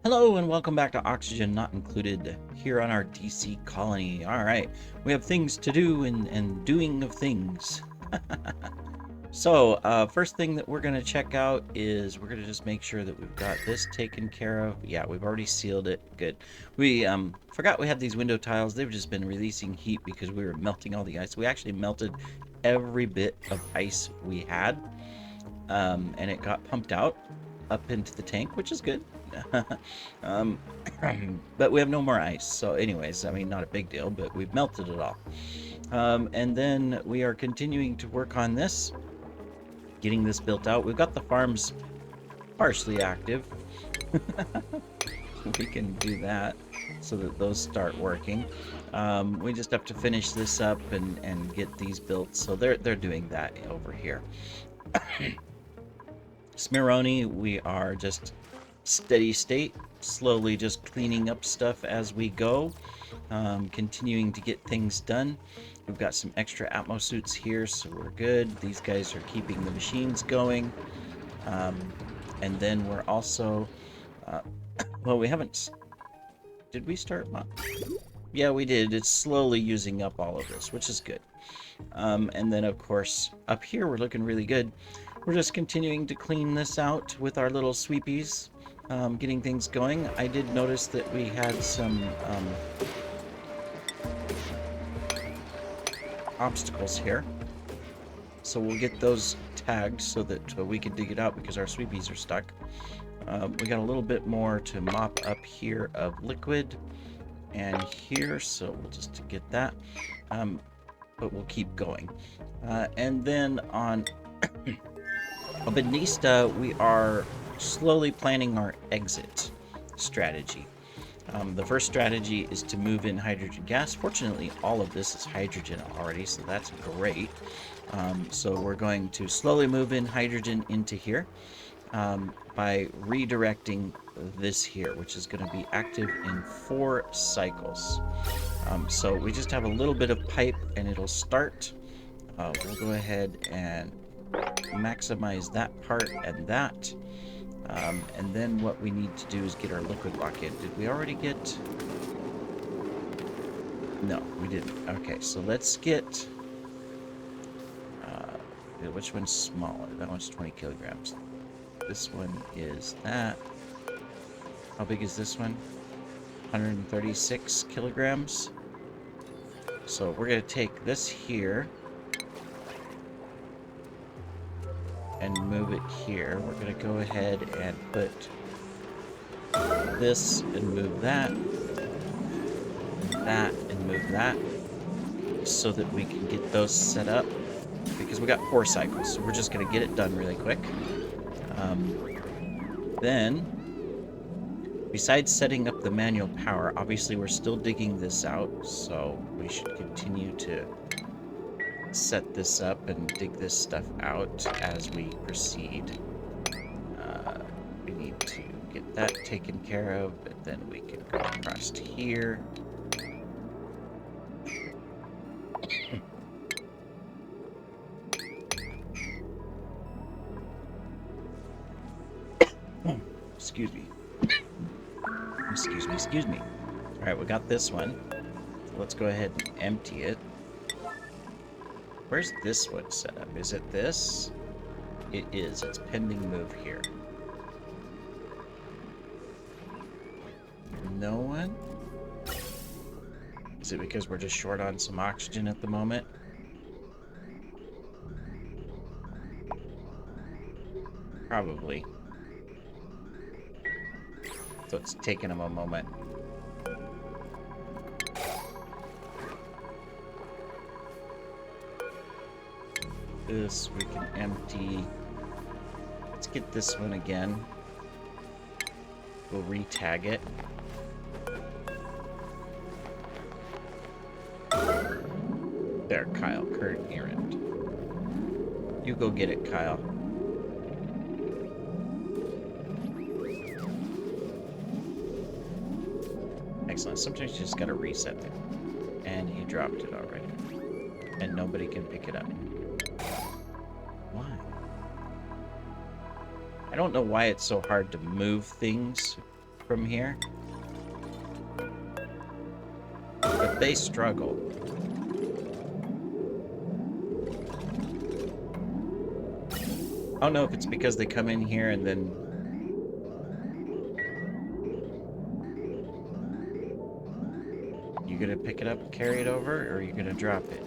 Hello and welcome back to Oxygen Not Included here on our DC colony. All right, we have things to do and doing of things. So, first thing that we're going to check out is we're going to just make sure that we've got this taken care of. Yeah, we've already sealed it. Good. We forgot we had these window tiles. They've just been releasing heat because we were melting all the ice. We actually melted every bit of ice we had, and it got pumped out up into the tank, which is good. um, but we have no more ice. So anyways, I mean, not a big deal, but we've melted it all. And then we are continuing to work on this, getting this built out. We've got the farms partially active. We can do that so that those start working. We just have to finish this up and get these built. So they're doing that over here. Smironi, we are just steady state, slowly just cleaning up stuff as we go, continuing to get things done. We've got some extra Atmo suits here, so we're good. These guys are keeping the machines going. And then we're also, well, we haven't, did we start? Yeah, we did. It's slowly using up all of this, which is good. And then, of course, up here, we're looking really good. We're just continuing to clean this out with our little sweepies, getting things going. I did notice that we had some obstacles here. So we'll get those tagged so that we can dig it out because our sweepies are stuck. We got a little bit more to mop up here of liquid and here, so we'll just get that. But we'll keep going. And then on Benista, we are slowly planning our exit strategy. The first strategy is to move in hydrogen gas. Fortunately, all of this is hydrogen already, so that's great. So we're going to slowly move in hydrogen into here by redirecting this here, which is going to be active in 4 cycles. So we just have a little bit of pipe and it'll start. We'll go ahead and maximize that part and that. And then what we need to do is get our liquid lock in. Did we already get... No, we didn't. Okay, so let's get... which one's smaller? That one's 20 kilograms. This one is that. How big is this one? 136 kilograms. So we're going to take this here and move it here. We're going to go ahead and put this and move that, and move that, so that we can get those set up, because we got 4 cycles, so we're just going to get it done really quick. Then, besides setting up the manual power, obviously we're still digging this out, so we should continue to set this up and dig this stuff out as we proceed. We need to get that taken care of, and then we can go across to here. Excuse me. Excuse me. All right, we got this one. So let's go ahead and empty it. Where's this one set up? Is it this? It is. It's pending move here. No one? Is it because we're just short on some oxygen at the moment? Probably. So it's taking them a moment. This we can empty. Let's get this one again. We'll re-tag it. There, Kyle, current errand. You go get it, Kyle. Excellent. Sometimes you just gotta reset it. And he dropped it already. And nobody can pick it up. Why? I don't know why it's so hard to move things from here. But they struggle. I don't know if it's because they come in here and then... You gonna pick it up and carry it over, or are you gonna drop it?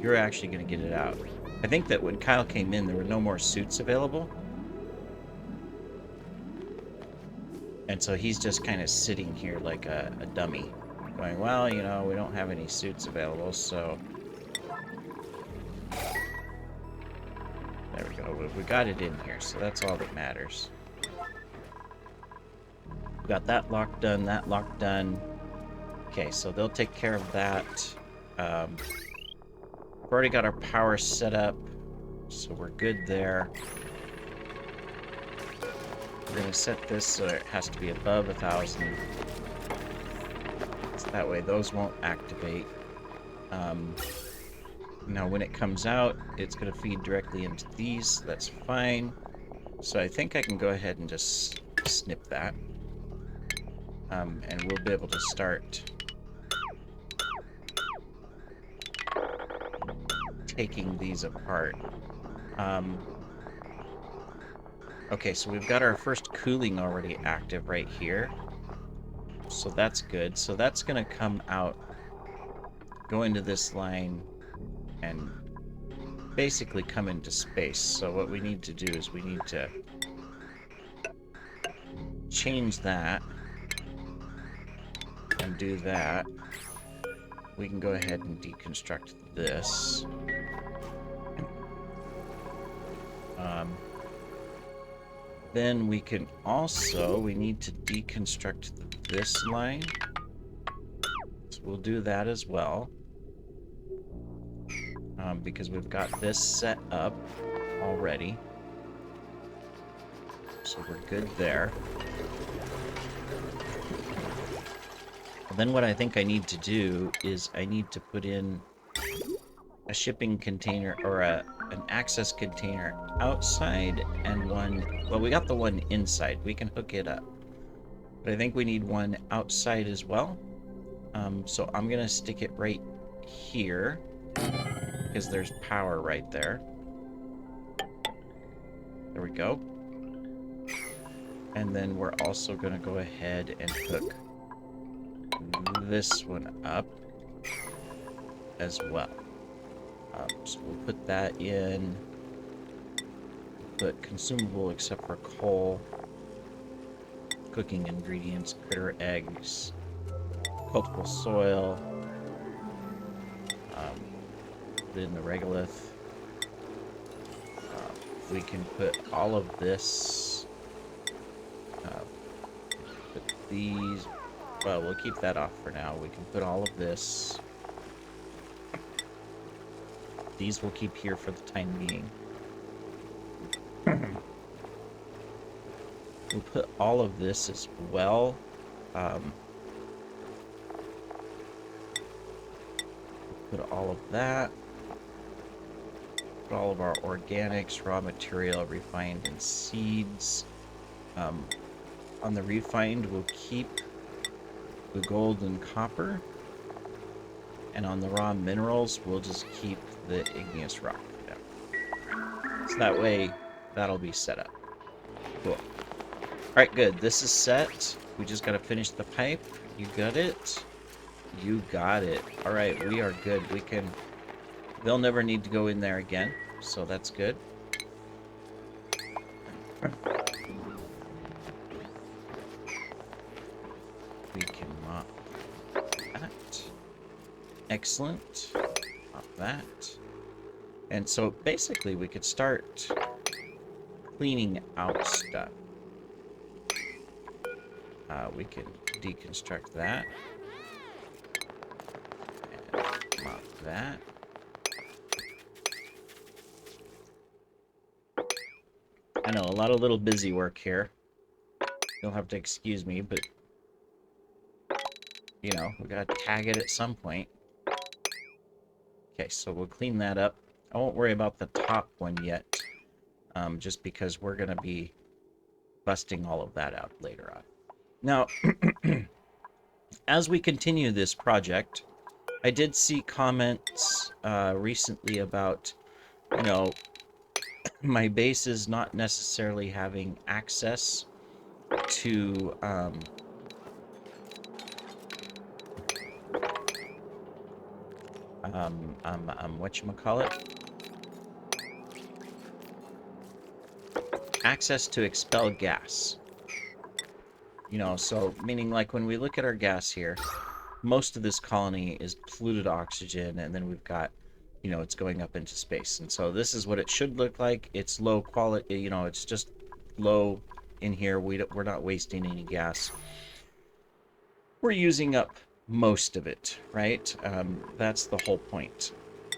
You're actually gonna get it out. I think that when Kyle came in, there were no more suits available. And so he's just kind of sitting here like a dummy. Going, well, you know, we don't have any suits available, so... There we go. We got it in here, so that's all that matters. We got that lock done, that lock done. Okay, so they'll take care of that. We've already got our power set up, so we're good there. We're going to set this so it has to be above 1,000. So that way those won't activate. Now when it comes out, it's going to feed directly into these. That's fine. So I think I can go ahead and just snip that. And we'll be able to start taking these apart. Okay, so we've got our first cooling already active right here. So that's good. So that's going to come out, go into this line, and basically come into space. So what we need to do is we need to change that and do that. We can go ahead and deconstruct this. Then we can also, we need to deconstruct this line. So we'll do that as well. Because we've got this set up already. So we're good there. And then what I think I need to do is I need to put in a shipping container or an access container outside and one... Well, we got the one inside. We can hook it up. But I think we need one outside as well. So I'm going to stick it right here because there's power right there. There we go. And then we're also going to go ahead and hook this one up as well. So we'll put that in. Put consumable except for coal, cooking ingredients, critter eggs, cultible soil, put in the regolith. We can put all of this, put these, well, we'll keep that off for now. We can put all of this. These we'll keep here for the time being. We'll put all of this as well. Put all of that. Put all of our organics, raw material, refined, and seeds. On the refined, we'll keep the gold and copper. And on the raw minerals, we'll just keep the igneous rock. So that way, that'll be set up. Cool. Alright, good. This is set. We just gotta finish the pipe. You got it? You got it. Alright, we are good. We can... They'll never need to go in there again, so that's good. We can mop that. Excellent. Mop that. And so basically we could start cleaning out stuff. We can deconstruct that. And mop that. I know, a lot of little busy work here. You'll have to excuse me, but... You know, we gotta tag it at some point. Okay, so we'll clean that up. I won't worry about the top one yet. Just because we're gonna be busting all of that out later on. Now, as we continue this project, I did see comments recently about, you know, my base is not necessarily having access to whatchamacallit? Access to expelled gas. You know, so meaning like when we look at our gas here, most of this colony is polluted oxygen, and then we've got, you know, it's going up into space. And so this is what it should look like. It's low quality, you know, it's just low in here. We're not wasting any gas. We're using up most of it, right? That's the whole point.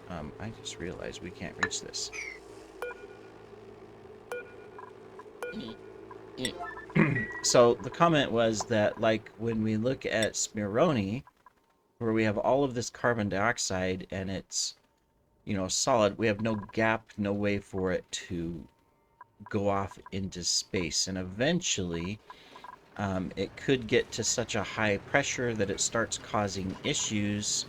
I just realized we can't reach this. So the comment was that, like, when we look at Smironi, where we have all of this carbon dioxide and it's, you know, solid, we have no gap, no way for it to go off into space. And eventually, it could get to such a high pressure that it starts causing issues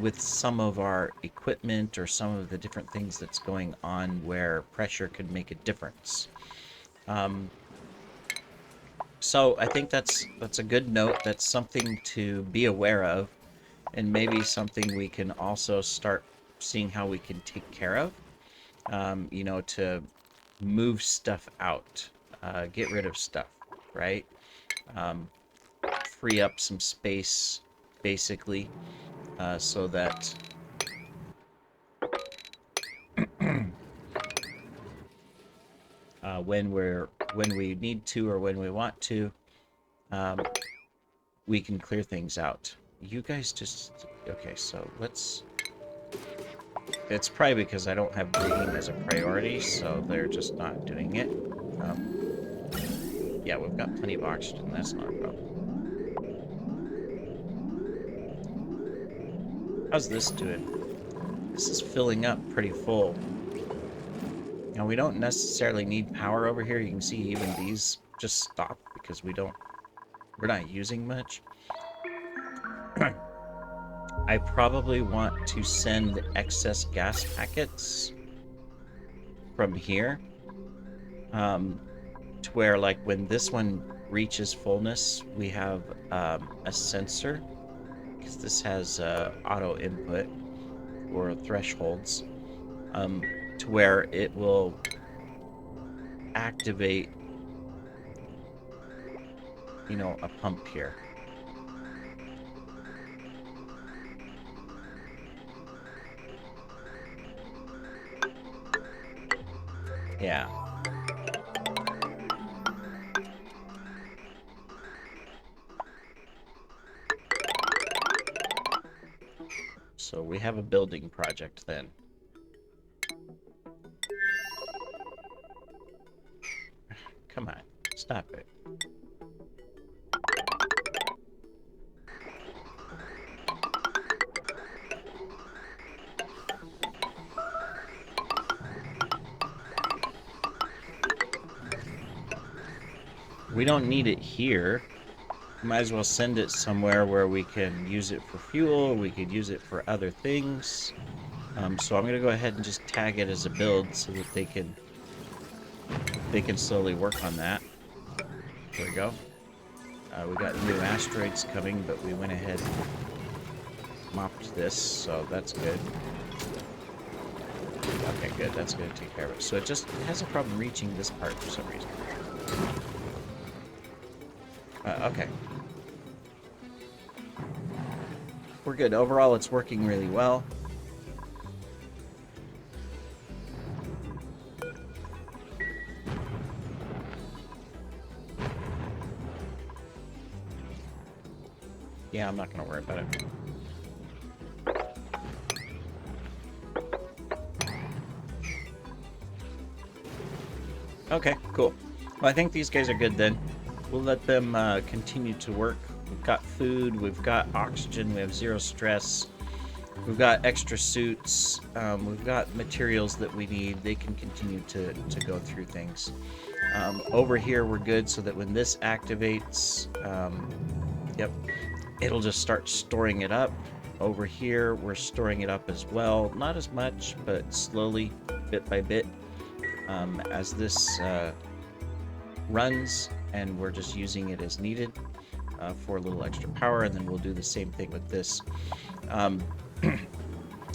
with some of our equipment or some of the different things that's going on where pressure could make a difference. So I think that's a good note. That's something to be aware of, and maybe something we can also start seeing how we can take care of. You know, to move stuff out, get rid of stuff, right? Um, Free up some space, basically, so that when we need to or when we want to, um, we can clear things out. You guys just okay. So let's. It's probably because I don't have breeding as a priority, so they're just not doing it. Yeah, we've got plenty of oxygen. That's not a problem. How's this doing? This is filling up pretty full. Now, we don't necessarily need power over here. You can see even these just stop because we're not using much. I probably want to send excess gas packets from here, to where, like, when this one reaches fullness, we have a sensor, because this has auto input or thresholds, to where it will activate, you know, a pump here. Yeah. So we have a building project then. Come on, stop it. We don't need it here. Might as well send it somewhere where we can use it for fuel. We could use it for other things. So I'm gonna go ahead and just tag it as a build so that they can slowly work on that. There we go. We got new asteroids coming, but we went ahead and mopped this, so that's good. Okay, good. That's going to take care of it. So it just has a problem reaching this part for some reason. Okay. We're good. Overall, it's working really well. Yeah, I'm not going to worry about it. Okay, cool. Well, I think these guys are good then. We'll let them continue to work. We've got food, we've got oxygen, we have zero stress. We've got extra suits, we've got materials that we need. They can continue to go through things. Over here, we're good so that when this activates, yep, it'll just start storing it up. Over here, we're storing it up as well. Not as much, but slowly, bit by bit, as this runs, and we're just using it as needed for a little extra power, and then we'll do the same thing with this.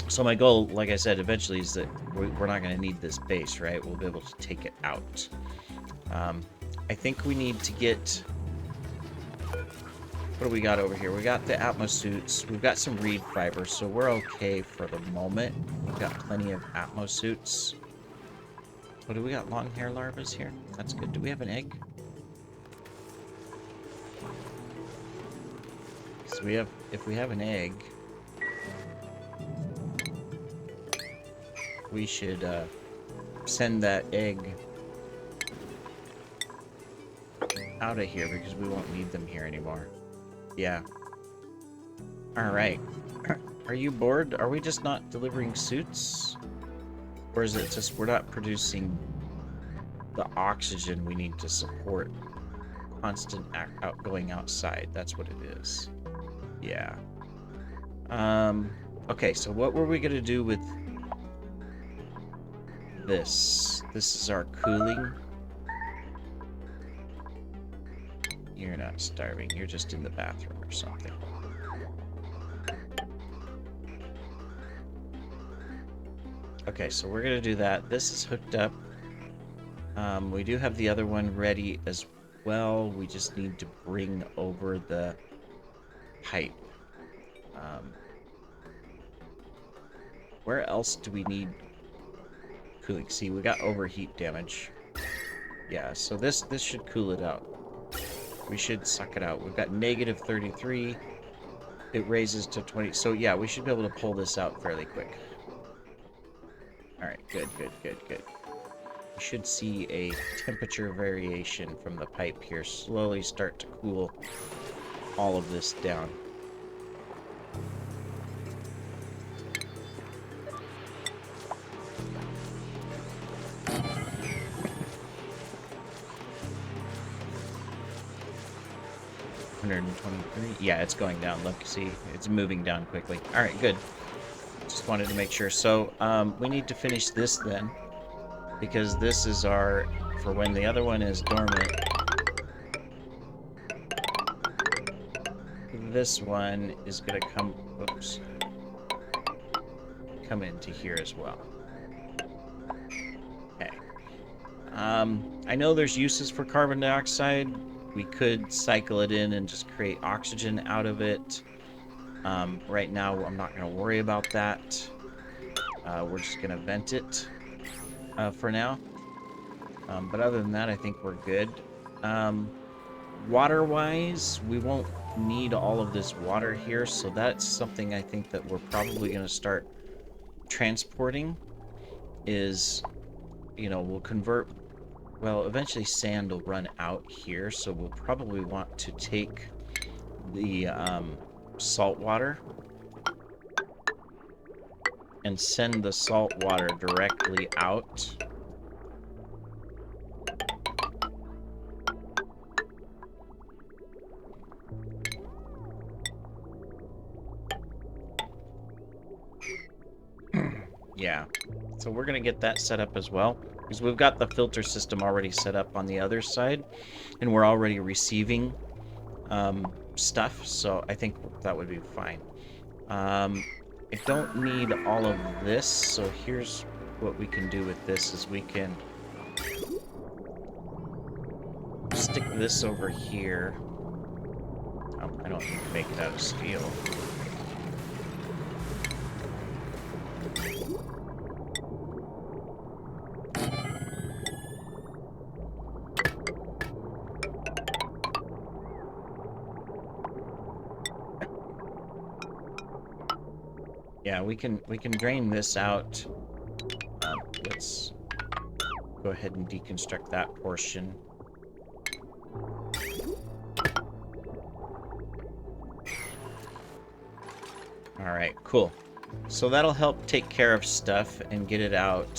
So my goal, like I said, eventually is that we're not going to need this base, right? We'll be able to take it out. I think we need to get... What do we got over here? We got the Atmos suits. We've got some reed fiber, so we're okay for the moment. We've got plenty of Atmos suits. What do we got? Long hair larvas here? That's good. Do we have an egg? So we have... If we have an egg... we should send that egg out of here because we won't need them here anymore. Yeah. Alright. Are you bored? Are we just not delivering suits? Or is it just we're not producing the oxygen we need to support constant outgoing outside? That's what it is. Yeah. Okay, so what were we going to do with this? This is our cooling. You're not starving. You're just in the bathroom or something. Okay, so we're going to do that. This is hooked up. We do have the other one ready as well. We just need to bring over the pipe. Where else do we need cooling? See, we got overheat damage. Yeah, so this should cool it out. We should suck it out. We've got negative 33. It raises to 20. So yeah, we should be able to pull this out fairly quick. Alright, good. We should see a temperature variation from the pipe here slowly start to cool all of this down. Yeah, it's going down. Look, see, it's moving down quickly. All right, good. Just wanted to make sure. So we need to finish this then, because this is our, for when the other one is dormant, this one is going to come, oops, come into here as well. Okay. I know there's uses for carbon dioxide. We could cycle it in and just create oxygen out of it. Right now, I'm not going to worry about that. We're just going to vent it for now. But other than that, I think we're good. Water-wise, we won't need all of this water here, so that's something I think that we're probably going to start transporting is, you know, we'll convert... Well, eventually sand will run out here, so we'll probably want to take the salt water and send the salt water directly out. Yeah, so we're going to get that set up as well, because we've got the filter system already set up on the other side, and we're already receiving stuff, so I think that would be fine. I don't need all of this, so here's what we can do with this, is we can stick this over here. I don't need to make it out of steel. Yeah, we can drain this out. Let's go ahead and deconstruct that portion. Alright, cool. So that'll help take care of stuff and get it out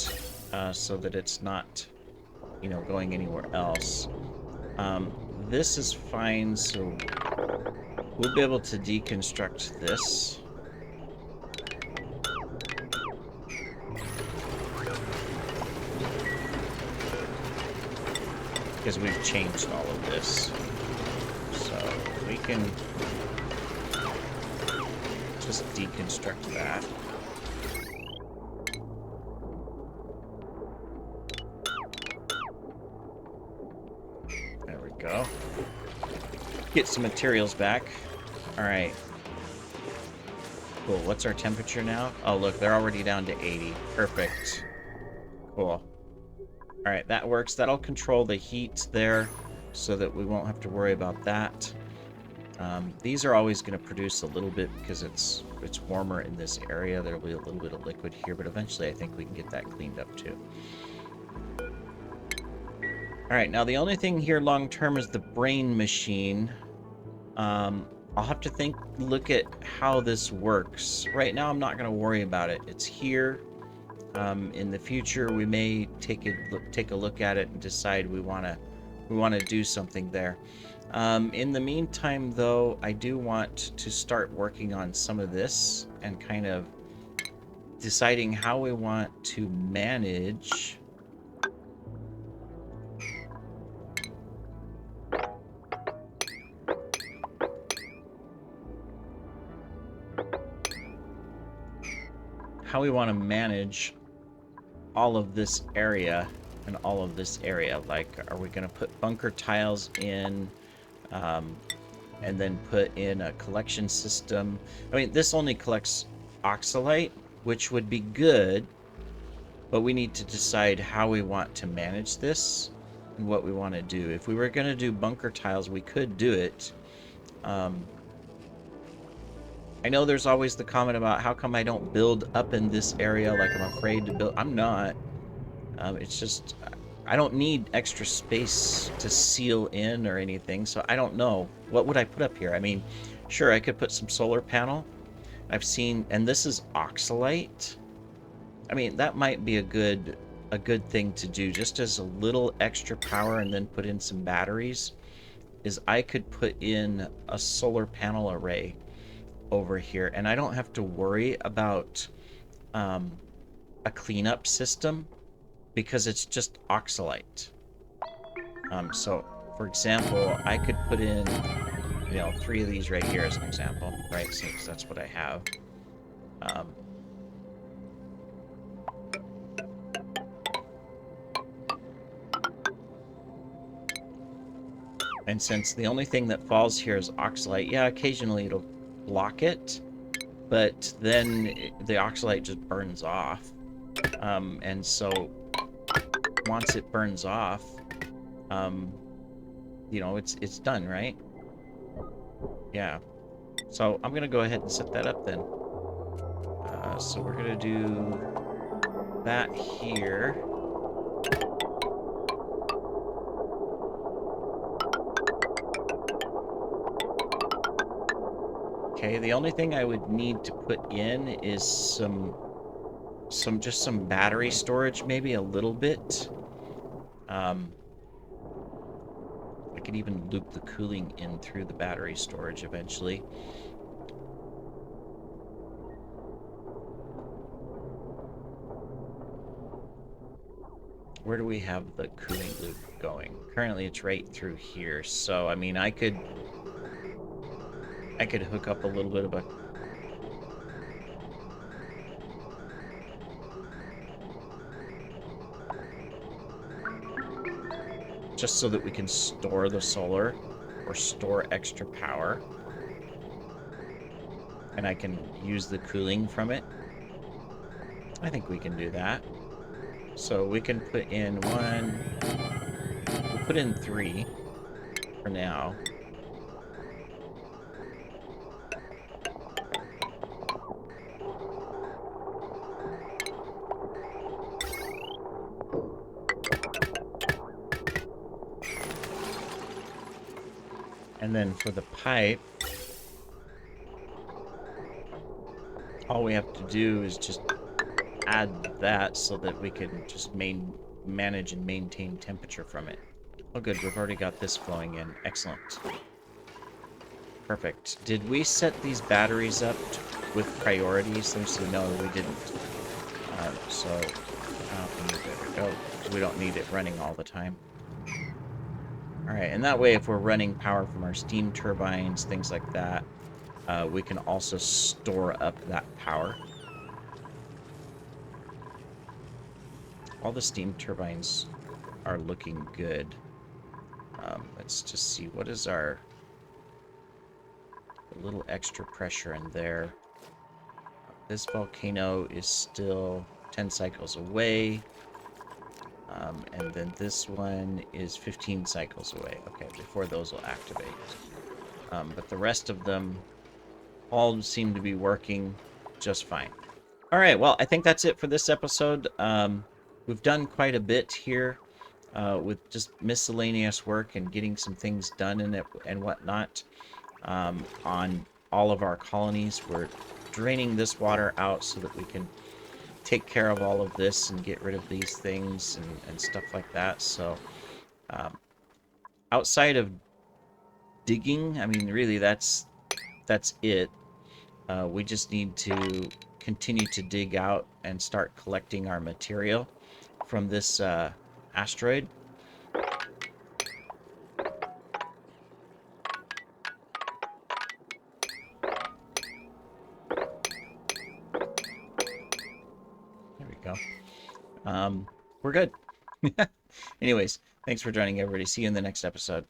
so that it's not, you know, going anywhere else. This is fine, so we'll be able to deconstruct this. Because we've changed all of this. So we can just deconstruct that. There we go. Get some materials back. All right. Cool. What's our temperature now? Oh, look, they're already down to 80. Perfect. Cool. All right, that works. That'll control the heat there so that we won't have to worry about that. These are always going to produce a little bit because it's warmer in this area. There'll be a little bit of liquid here, but eventually I think we can get that cleaned up too. All right, now the only thing here long term is the brain machine. I'll have to look at how this works. Right now I'm not going to worry about it. It's here. In the future we may take a look at it and decide we want to do something there. In the meantime, though, I do want to start working on some of this and kind of deciding how we want to manage all of this area and all of this area. Like, are we going to put bunker tiles in and then put in a collection system? I mean, this only collects oxalite, which would be good, but we need to decide how we want to manage this and what we want to do. If we were going to do bunker tiles, we could do it. I know there's always the comment about how come I don't build up in this area, like I'm afraid to build. I'm not. It's just I don't need extra space to seal in or anything, so I don't know. What would I put up here? I mean, sure, I could put some solar panel. I've seen, and this is oxalite. I mean, that might be a good thing to do, just as a little extra power, and then put in some batteries. Is I could put in a solar panel array over here, and I don't have to worry about a cleanup system because it's just oxalite. So, for example, I could put in, 3 of these right here as an example, right? Since that's what I have. And since the only thing that falls here is oxalite, yeah, occasionally it'll block it, but then the oxalite just burns off. And so once it burns off, it's done, right? Yeah. So I'm gonna go ahead and set that up then. So we're gonna do that here. Okay, the only thing I would need to put in is some battery storage, maybe a little bit. I could even loop the cooling in through the battery storage eventually. Where do we have the cooling loop going? Currently it's right through here, so I mean I could hook up a little bit of a just so that we can store the solar or store extra power, and I can use the cooling from it. I think we can do that. So we can put in we'll put in 3 for now. And then for the pipe, all we have to do is just add that so that we can just manage and maintain temperature from it. Oh, good. We've already got this flowing in. Excellent. Perfect. Did we set these batteries up with priorities? Let me see. No, we didn't. There we go. We don't need it running all the time. Alright, and that way if we're running power from our steam turbines, things like that, we can also store up that power. All the steam turbines are looking good. Let's just see, what is our... A little extra pressure in there. This volcano is still 10 cycles away. And then this one is 15 cycles away. Okay, before those will activate. But the rest of them all seem to be working just fine. All right, well, I think that's it for this episode. We've done quite a bit here with just miscellaneous work and getting some things done in it and whatnot on all of our colonies. We're draining this water out so that we can take care of all of this and get rid of these things and stuff like that. So outside of digging, I mean, really, that's it. We just need to continue to dig out and start collecting our material from this asteroid. There we go. We're good. Anyways, thanks for joining, everybody. See you in the next episode.